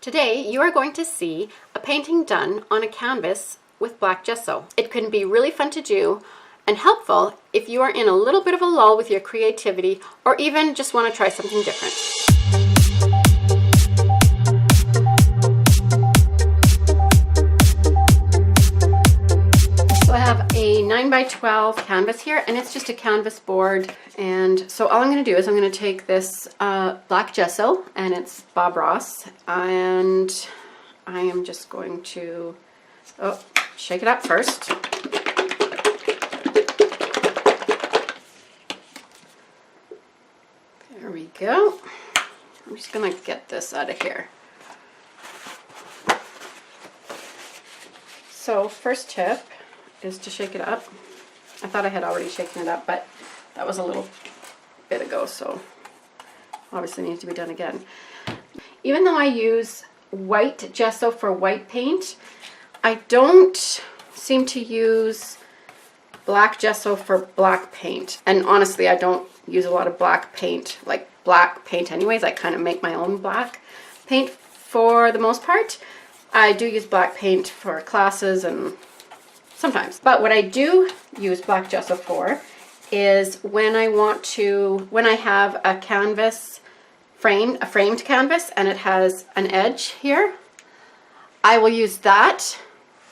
Today you are going to see a painting done on a canvas with black gesso. It can be really fun to do and helpful if you are in a little bit of a lull with your creativity or even just want to try something different. So I have a 9x12 canvas here, and it's just a canvas board. And so all I'm going to do is I'm going to take this black gesso, and it's Bob Ross, and I am just going to shake it up first. There we go. I'm just going to get this out of here. So first tip is to shake it up. I thought I had already shaken it up, but that was a little bit ago, so obviously needs to be done again. Even though I use white gesso for white paint, I don't seem to use black gesso for black paint. And honestly, I don't use a lot of black paint, like black paint anyways. I kind of make my own black paint for the most part. I do use black paint for classes and sometimes. But what I do use black gesso for is when I have a canvas a framed canvas, and it has an edge here, I will use that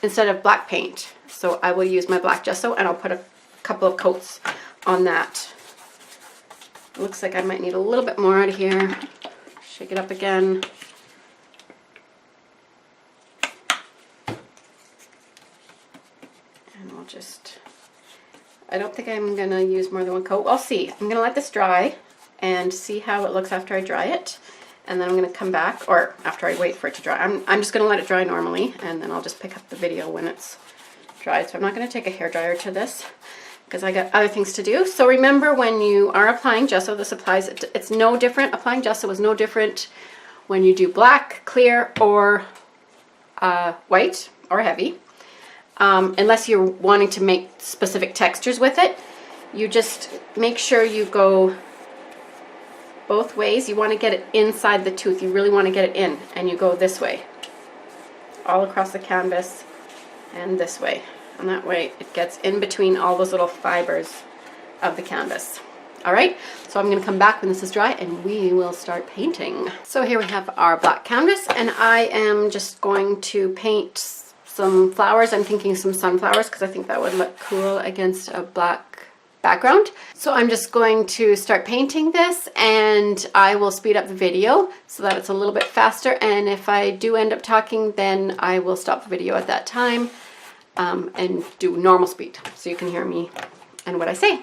instead of black paint. So I will use my black gesso and I'll put a couple of coats on that. It looks like I might need a little bit more out of here. Shake it up again. And I'll just, I don't think I'm going to use more than one coat. I'll see. I'm going to let this dry and see how it looks after I dry it. And then I'm going to come back, or after I wait for it to dry. I'm just going to let it dry normally, and then I'll just pick up the video when it's dried. So I'm not going to take a hairdryer to this because I got other things to do. So remember, when you are applying gesso, this applies, it's no different. Applying gesso is no different when you do black, clear, or white, or heavy. Unless you're wanting to make specific textures with it, you just make sure you go both ways. You want to get it inside the tooth. You really want to get it in, and you go this way, all across the canvas, and this way. And that way it gets in between all those little fibers of the canvas. All right, so I'm going to come back when this is dry and we will start painting. So here we have our black canvas, and I am just going to paint some flowers. I'm thinking some sunflowers because I think that would look cool against a black background. So I'm just going to start painting this, and I will speed up the video so that it's a little bit faster, and if I do end up talking, then I will stop the video at that time and do normal speed so you can hear me and what I say.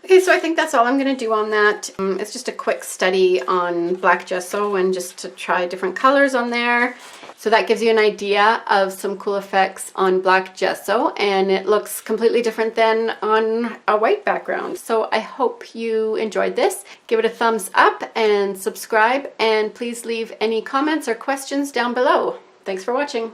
Okay, so I think that's all I'm going to do on that. It's just a quick study on black gesso and just to try different colors on there. So that gives you an idea of some cool effects on black gesso, and it looks completely different than on a white background. So I hope you enjoyed this. Give it a thumbs up and subscribe, and please leave any comments or questions down below. Thanks for watching.